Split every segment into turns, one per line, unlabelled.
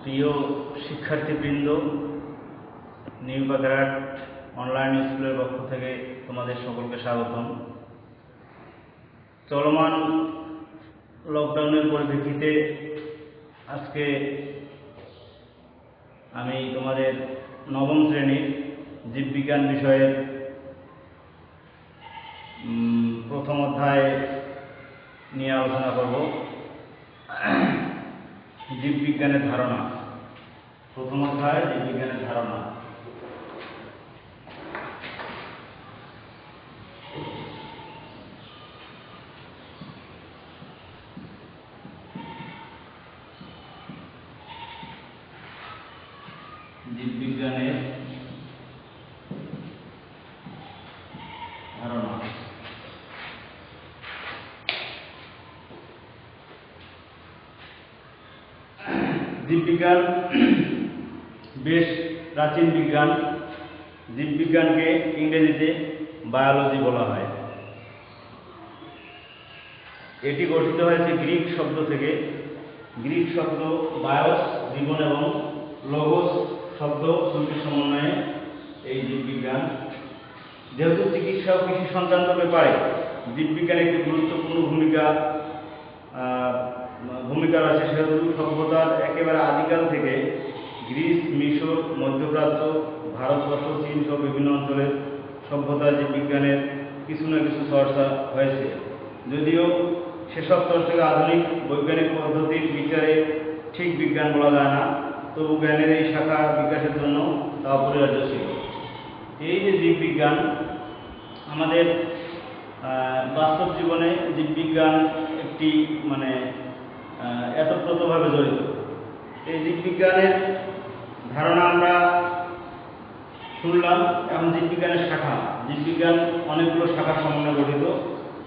প্রিয় শিক্ষার্থীবৃন্দ, new Bagerhat online স্কুলের পক্ষ থেকে তোমাদের সকলকে স্বাগতম। চলমান লকডাউনের পরিপ্রেক্ষিতে আজকে আমি তোমাদের নবম শ্রেণীর জীববিজ্ঞান বিষয়ের প্রথম অধ্যায় নিয়ে আলোচনা করব। জীববিজ্ঞানের ধারণা। প্রথম অধ্যায় জীববিজ্ঞানের ধারণা। জীববিজ্ঞানের ধারণা। জীববিজ্ঞান বেশ প্রাচীন বিজ্ঞান। জীববিজ্ঞানকে ইংরেজিতে বায়োলজি বলা হয়। এটি গঠিত হয়েছে গ্রিক শব্দ থেকে। গ্রিক শব্দ বায়োস জীবন এবং লগোস শব্দ দুটির সমন্বয়ে এই জীববিজ্ঞান। যেহেতু চিকিৎসা ও কৃষি সংক্রান্ত ব্যাপারে জীববিজ্ঞানের একটি গুরুত্বপূর্ণ ভূমিকা রয়েছে, সেহেতু সভ্যতার একেবারে আদিকাল থেকে গ্রিস, মিশর, মধ্যপ্রাচ্য, ভারতবর্ষ, চীন সহ বিভিন্ন অঞ্চলের সভ্যতায় জীববিজ্ঞানের কিছু না কিছু চর্চা হয়েছে। যদিও সেসব চর্চাকে আধুনিক বৈজ্ঞানিক পদ্ধতির বিচারে ঠিক বিজ্ঞান বলা যায় না, তবু জ্ঞানের এই শাখা বিকাশের জন্য তা অপরিহার্য ছিল। এই যে জীববিজ্ঞান, আমাদের বাস্তব জীবনে জীববিজ্ঞান একটি এতপ্রতভাবে জড়িত। এই জীববিজ্ঞানের ধারণা আমরা শুনলাম। এখন জীববিজ্ঞানের শাখা। জীববিজ্ঞান অনেকগুলো শাখার সমন্বয়ে গঠিত।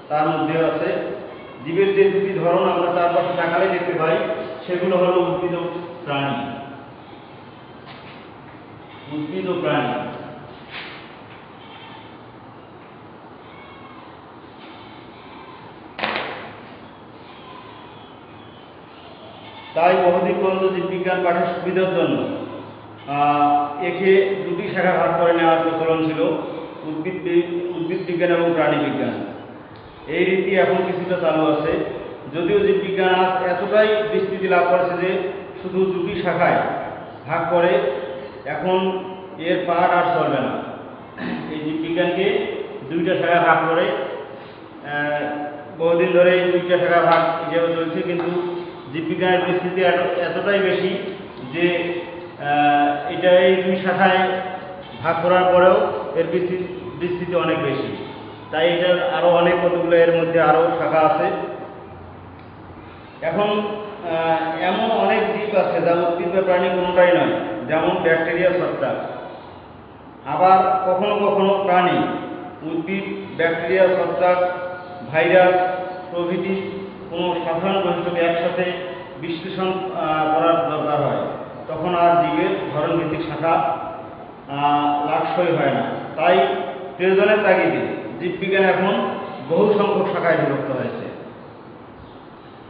তার মধ্যে আছে জীবের যে দুটি ধরন আমরা চারপাশে তাকালে দেখতে পাই, সেগুলো হলো উদ্ভিদ ও প্রাণী। উদ্ভিদ ও প্রাণী। তাই বহুদিন পর্যন্ত জীববিজ্ঞান পাঠের সুবিধার জন্য একে দুটি শাখা ভাগ করে নেওয়ার প্রচলন ছিল, উদ্ভিদ বিজ্ঞান এবং প্রাণী বিজ্ঞান। এই রীতি এখন কিছুটা চালু আছে, যদিও জীববিজ্ঞান আজ এতটাই বিস্তৃতি লাভ করেছে যে শুধু দুটি শাখায় ভাগ করে এখন এর পাঠ আর চলবে না। এই জীববিজ্ঞানকে দুইটা শাখা ভাগ করে বহুদিন ধরে এই দুইটা শাখা ভাগ হিসেবে চলছে, কিন্তু জীববিজ্ঞানের বিস্তৃতি এতটাই বেশি যে এটা এই দুই শাখায় ভাগ করার পরেও এর বিস্তৃতি অনেক বেশি। তাই এটার আরও অনেক কতগুলো এর মধ্যে আরও শাখা আছে। এখন এমন অনেক জীব আছে যা উদ্ভিদ বা প্রাণী কোনোটাই নয়, যেমন ব্যাকটেরিয়া, ছত্রাক। আবার কখনো কখনো প্রাণী, উদ্ভিদ, ব্যাকটেরিয়া, ছত্রাক, ভাইরাস প্রভৃতি কোনো সাধারণ বৈশিষ্ট্যকে একসাথে বিশ্লেষণ করার দরকার হয়, তখন আর জীবের ধরনভিত্তিক শাখা লাভসই হয় না। তাই প্রয়োজনের তাগিদে জীববিজ্ঞান এখন বহু সংখ্যক শাখায় বিভক্ত হয়েছে।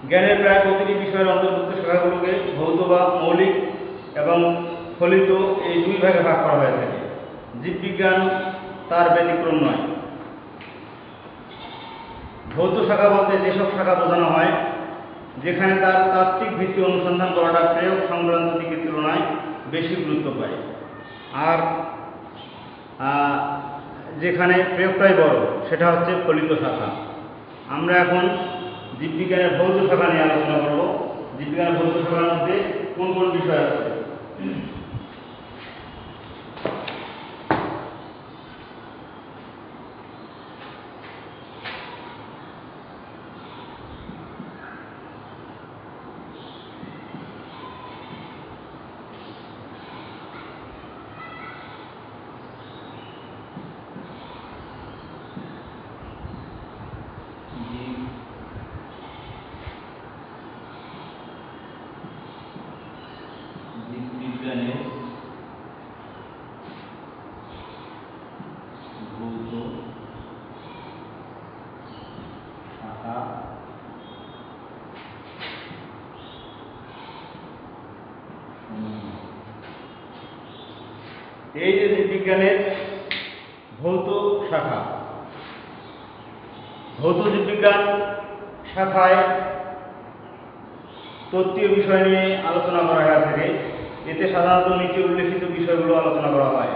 জ্ঞানের প্রায় প্রতিটি বিষয়ের অন্তর্ভুক্ত শাখাগুলোকে ভৌত বা মৌলিক এবং ফলিত এই দুই ভাগে ভাগ করা হয়ে থাকে। জীববিজ্ঞান তার ব্যতিক্রম নয়। ভৌত শাখা বলতে যেসব শাখা বোঝানো হয় যেখানে তার তাত্ত্বিক ভিত্তি অনুসন্ধান করাটা প্রয়োগ সংক্রান্ত দিকের তুলনায় বেশি গুরুত্ব পায়, আর যেখানে প্রয়োগটাই বড় সেটা হচ্ছে ফলিত শাখা। আমরা এখন জীববিজ্ঞানের ভৌত শাখা নিয়ে আলোচনা করব। জীববিজ্ঞানের ভৌত শাখার মধ্যে কোন কোন বিষয় আছে? জীববিজ্ঞানের ভৌত শাখা এই যে জীববিজ্ঞানের ভৌত শাখা, ভৌত জীববিজ্ঞান শাখায় তত্ত্বীয় বিষয় নিয়ে আলোচনা করা হয়ে থাকে। এতে সাধারণত নিচে উল্লেখিত বিষয়গুলো আলোচনা করা হয়।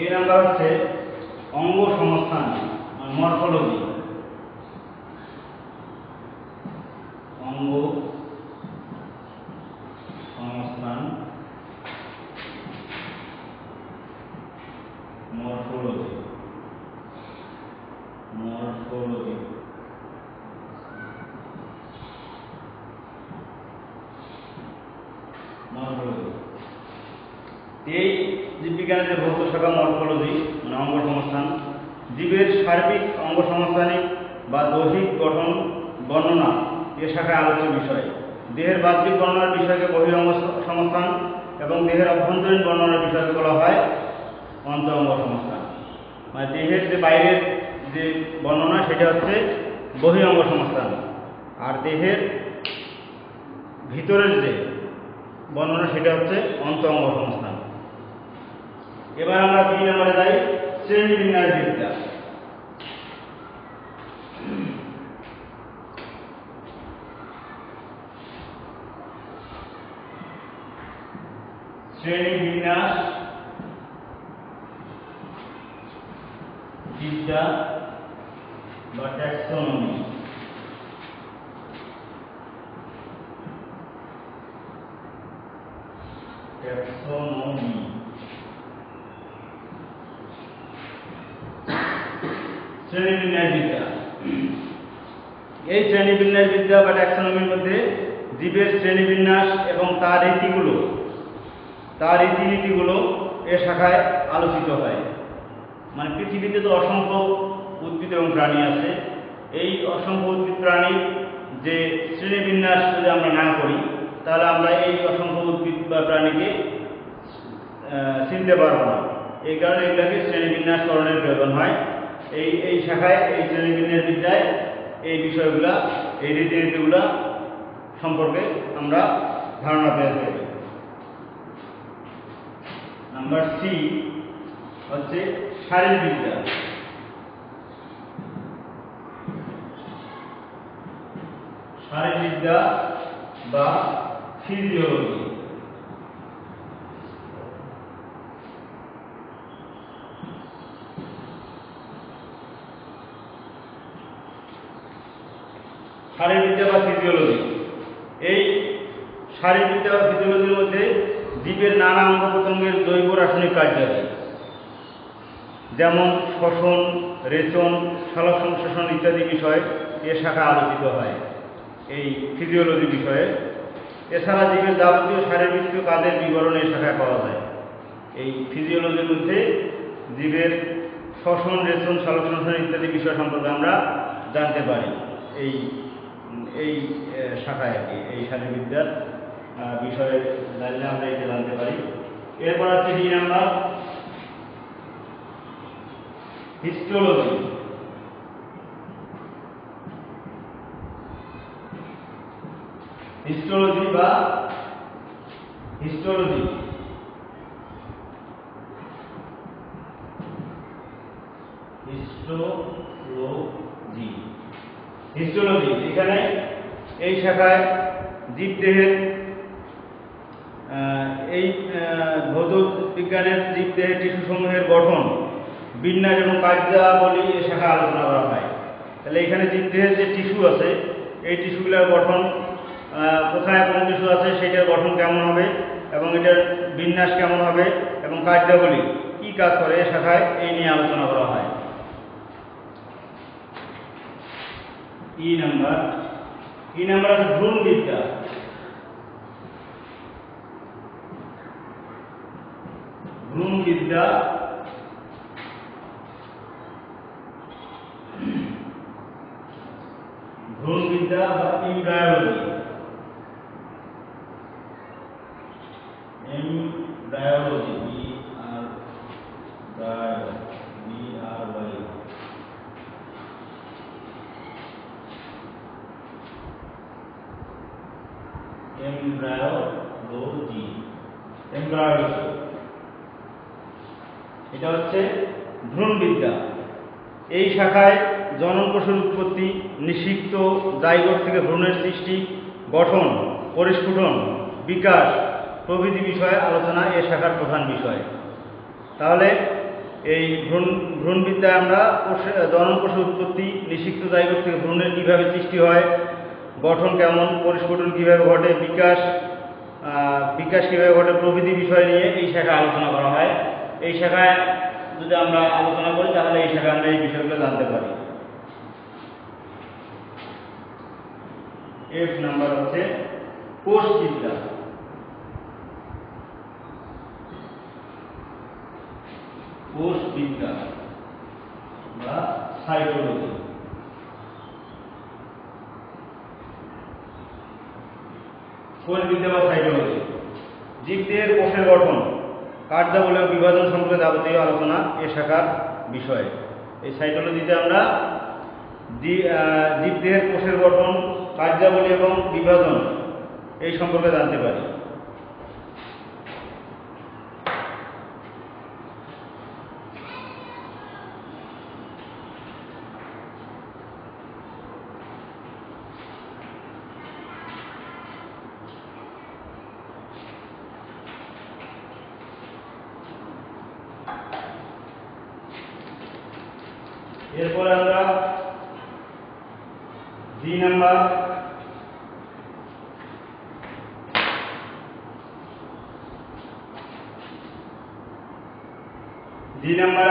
এই নাম্বার হচ্ছে অঙ্গ সংস্থান, মরফোলজি। অঙ্গ সংস্থান, মরফোলজি, মরফোলজি। মরফোলজি এই জীববিজ্ঞানের যে ভৌত শাখা মরফোলজি মানে অঙ্গ সংস্থান, জীবের সার্বিক অঙ্গ সংস্থানিক বা দৈহিক গঠন বর্ণনা এ শাখায় আলোচ্য বিষয়। দেহের বাহ্যিক বর্ণনার বিষয়কে বহিরঙ্গ সংস্থান এবং দেহের অভ্যন্তরীণ বর্ণনার বিষয়কে বলা হয় অন্তরঙ্গ সংস্থান। মানে দেহের যে বাইরের যে বর্ণনা সেটা হচ্ছে বহিরঙ্গ সংস্থান, আর দেহের ভিতরের যে বর্ণনা সেটা হচ্ছে অন্তরঙ্গ সংস্থান। এবার আমরা 2 নম্বরে যাই, শ্রেণীবিন্যাস বিদ্যা। শ্রেণীবিন্যাস বিদ্যা বা ট্যাক্সোনমি। ট্যাক্সোনমি শ্রেণীবিন্যাস বিদ্যা। এই শ্রেণীবিন্যাস বিদ্যা বা ট্যাক্সোনমির মধ্যে জীবের শ্রেণীবিন্যাস এবং তার রীতিনীতিগুলো এ শাখায় আলোচিত হয়। মানে পৃথিবীতে তো অসংখ্য উদ্ভিদ এবং প্রাণী আছে। এই অসংখ্য উদ্ভিদ প্রাণীর যে শ্রেণীবিন্যাস যদি আমরা না করি তাহলে আমরা এই অসংখ্য উদ্ভিদ বা প্রাণীকে চিনতে পারবো না। এই কারণে এগুলোকে শ্রেণীবিন্যাসকরণের প্রয়োজন হয়। এই শাখায়, এই শ্রেণীবিন্যাস বিদ্যায় এই বিষয়গুলা, এই রীতিনীতিগুলা সম্পর্কে আমরা ধারণা পেয়ে থাকি। নাম্বার সি হচ্ছে শারীরবিদ্যা। শারীরবিদ্যা বা ফিজিওলজি। শারীরবিদ্যা বা ফিজিওলজি, এই শারীরবিদ্যা বা ফিজিওলজির মধ্যে জীবের নানা অঙ্গ প্রত্যঙ্গের জৈব রাসায়নিক কার্যাবলী যেমন শ্বসন, রেচন, সালোক সংশ্লেষণ ইত্যাদি বিষয় এ শাখা আলোচিত হয় এই ফিজিওলজি বিষয়ে। এছাড়া জীবের যাবতীয় শারীরবৃত্তীয় কাজের বিবরণ এই শাখায় পাওয়া যায়। এই ফিজিওলজির মধ্যে জীবের শ্বসন, রেচন, সালোক সংশ্লেষণ ইত্যাদি বিষয় সম্পর্কে আমরা জানতে পারি এই শাখায় আর কি। এই শারীরবিদ্যার বিষয়ে জানলে আমরা এটা জানতে পারি। এরপর আছে 2 নাম্বার, হিস্টোলজি। হিস্টোলজি বা হিস্টোলজি হিস্টোলজি এখানে এই শাখায় জীবদেহের এই ভৌত বিজ্ঞানের জীবদেহের টিস্যুসমূহের গঠন, বিন্যাস এবং কার্যাবলী এ শাখা আলোচনা করা হয়। তাহলে এখানে জীবদেহের যে টিস্যু আছে এই টিস্যুগুলোর গঠন, কোথায় কোন টিস্যু আছে সেটার গঠন কেমন হবে এবং এটার বিন্যাস কেমন হবে এবং কার্যাবলী কি কাজ করে এ শাখায় এই নিয়ে আলোচনা করা হয়। ই নাম্বার আছে ভ্রূণবিদ্যা। ভ্রূণবিদ্যা বা এমব্রায়োলজি। এমব্রায়োলজি এমব্রায়োলজি, এমব্রায়োলজি এটা হচ্ছে ভ্রূণবিদ্যা। এই শাখায় জনন কোষের উৎপত্তি, নিষিক্ত জাইগোট থেকে ভ্রূণের সৃষ্টি, গঠন, পরিস্ফুটন, বিকাশ প্রভৃতি বিষয়ে আলোচনা এ শাখার প্রধান বিষয়। তাহলে এই ভ্রূণবিদ্যায় আমরা জনন কোষের উৎপত্তি, নিষিক্ত জাইগোট থেকে ভ্রূণের কীভাবে সৃষ্টি হয়, গঠন কেমন, পরিস্ফুটন কীভাবে ঘটে, বিকাশ কীভাবে ঘটে প্রভৃতি বিষয় নিয়ে এই শাখায় আলোচনা করা হয়। এই শাখায় যদি আমরা আলোচনা করি তাহলে এই শাখায় আমরা এই বিষয়গুলো জানতে পারি। এফ নাম্বার হচ্ছে কোষবিদ্যা। কোষবিদ্যা বা সাইটোলজি। কোষবিদ্যা বা সাইটোলজি জীবদেহের কোষের গঠন, কার্যাবলী ও বিভাজন সম্পর্কে যাবতীয় আলোচনা এ শাখার বিষয়। এই সাইটোলজিতে আমরা জীবদেহের কোষের গঠন, কার্যাবলী এবং বিভাজন এই সম্পর্কে জানতে পারি। এরপরে আমরা জি নাম্বার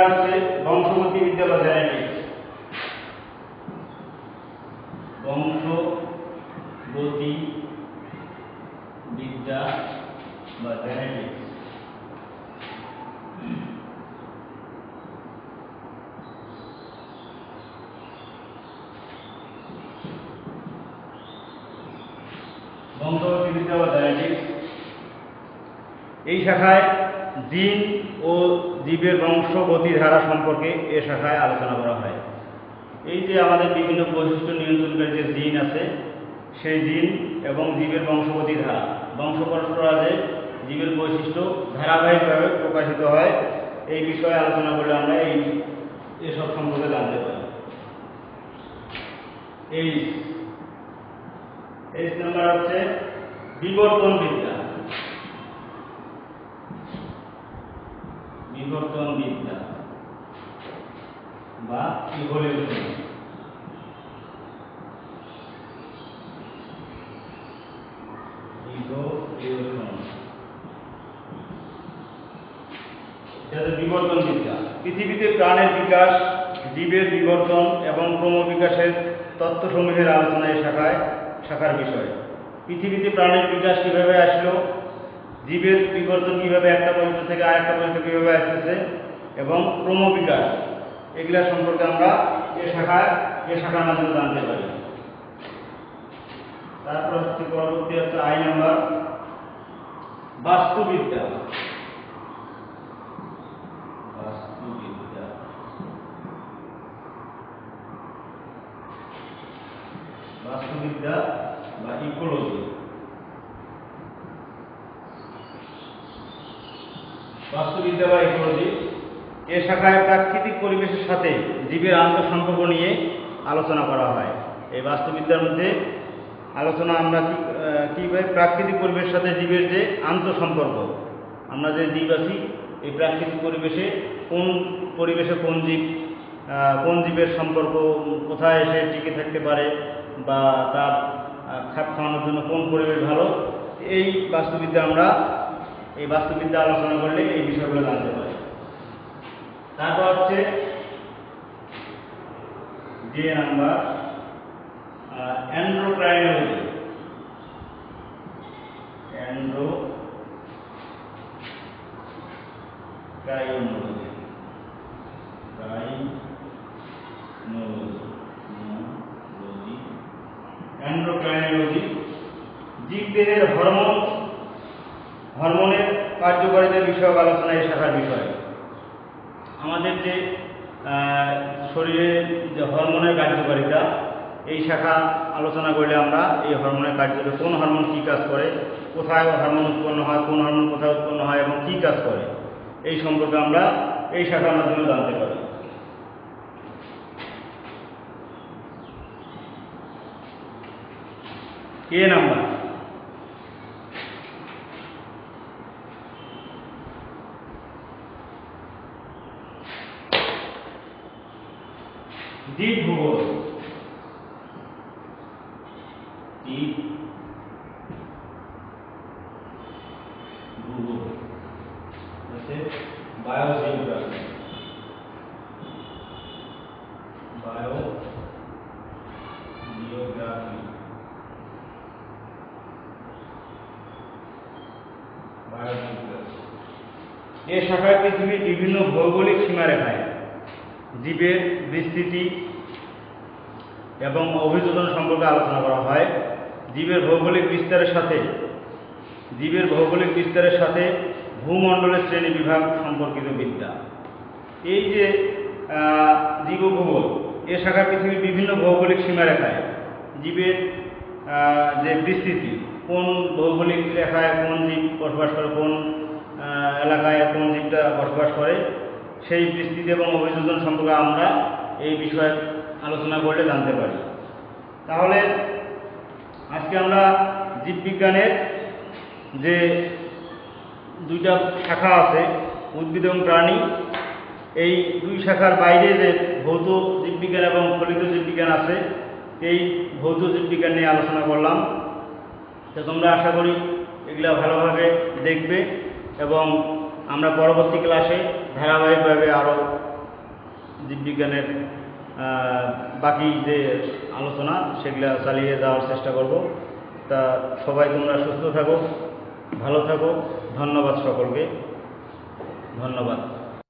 আছে বংশগতি বিদ্যা বা জেনেটিক্স। বংশগতি বিদ্যা বা জেনেটিক্স। বংশগতি বিদ্যা বা জেনেটিক্স এই শাখায় জিন ও জীবের বংশগতি ধারা সম্পর্কে এ শাখায় আলোচনা করা হয়। এই যে আমাদের বিভিন্ন বৈশিষ্ট্য নিয়ন্ত্রণকারী যে জিন আছে, সেই জিন এবং জীবের বংশগতি ধারা, বংশ পরম্পরাতে জীবের বৈশিষ্ট্য ধারাবাহিকভাবে প্রকাশিত হয়, এই বিষয়ে আলোচনা করলে আমরা এসব সম্পর্কে জানতে পারি। এইচ নাম্বার হচ্ছে বিবর্তন বিদ্যা। বিবর্তন বিদ্যা বা ইভলিউশন। বিবর্তন বিদ্যা পৃথিবীতে প্রাণের বিকাশ, জীবের বিবর্তন এবং ক্রমবিকাশের তত্ত্বসমূহের আলোচনা এই শাখার বিষয়। পৃথিবীতে প্রাণের বিকাশ কিভাবে আসলো, জীবের বিবর্তন কিভাবে একটা পরিবেশ থেকে আরেকটা পরিবেশে কিভাবে আসতেছে এবং ক্রমবিকাশ, এগুলা সম্পর্কে আমরা এ শাখার মাধ্যমে জানতে পারি। তারপর হচ্ছে পরবর্তী হচ্ছে আই নাম্বার বাস্তুবিদ্যা। বাস্তুবিদ্যা বা ইকোলজি। বাস্তুবিদ্যা বা ইকোলজি এ শাখায় প্রাকৃতিক পরিবেশের সাথে জীবের আন্তঃসম্পর্ক নিয়ে আলোচনা করা হয়। এই বাস্তুবিদ্যার মধ্যে আলোচনা আমরা কীভাবে প্রাকৃতিক পরিবেশের সাথে জীবের যে আন্তঃসম্পর্ক, আমরা যে জীব আছি এই প্রাকৃতিক পরিবেশে কোন জীবের সম্পর্ক কোথায় এসে টিকে থাকতে পারে বা তার খাপ খাওয়ানোর জন্য কোন পরিবেশ ভালো, এই বাস্তুবিদ্যা আলোচনা করলে এই বিষয়গুলো জানতে পারি। তারপর হচ্ছে যে নাম্বার এন্ডোক্রাইনোলজি। এন্ডোক্রাইনোলজি জীবদেহের হরমোনের কার্যকারিতা বিষয়ক আলোচনা এই শাখার বিষয়। আমাদের যে শরীরের যে হরমোনের কার্যকারিতা, এই শাখা আলোচনা করলে আমরা এই হরমোনের কার্যকারিতা, কোন হরমোন কী কাজ করে, কোথায় হরমোন উৎপন্ন হয়, কোন হরমোন কোথায় উৎপন্ন হয় এবং কী কাজ করে, এই সম্পর্কে আমরা এই শাখার মাধ্যমে জানতে পারি। এ নাম্বার, জীব ভূগোল। জীব ভূগোল হচ্ছে বায়োজিওগ্রাফি। বায়োজিওগ্রাফি এ শাখায় পৃথিবীর বিভিন্ন ভৌগোলিক সীমারেখায় জীবের বিস্তৃতি এবং অভিযোজন সম্পর্কে আলোচনা করা হয়। জীবের ভৌগোলিক বিস্তারের সাথে ভূমণ্ডলের শ্রেণী বিভাগ সম্পর্কিত বিদ্যা। এই যে জীবভূগোল, এ শাখায় পৃথিবীর বিভিন্ন ভৌগোলিক সীমারেখায় জীবের যে বিস্তৃতি, কোন ভৌগোলিক রেখায় কোন জীব বসবাস করে, কোন এলাকায় কোন জীবটা বসবাস করে, সেই বিস্তৃতি এবং অভিযোজন সম্পর্কে আমরা এই বিষয়ে আলোচনা করলে জানতে পারি। তাহলে আজকে আমরা জীববিজ্ঞানের যে দুইটা শাখা আছে, উদ্ভিদ এবং প্রাণী, এই দুই শাখার বাইরে যে ভৌত জীববিজ্ঞান এবং ফলিত জীববিজ্ঞান আছে, এই ভৌত জীববিজ্ঞান নিয়ে আলোচনা করলাম। তো তোমরা আশা করি এগুলা ভালোভাবে দেখবে এবং আমরা পরবর্তী ক্লাসে ধারাবাহিকভাবে আরও জীববিজ্ঞানের বাকি যে আলোচনা সেগুলা চালিয়ে যাওয়ার চেষ্টা করব। তা সবাই তোমরা সুস্থ থাকো, ভালো থাকো। ধন্যবাদ সকলকে, ধন্যবাদ।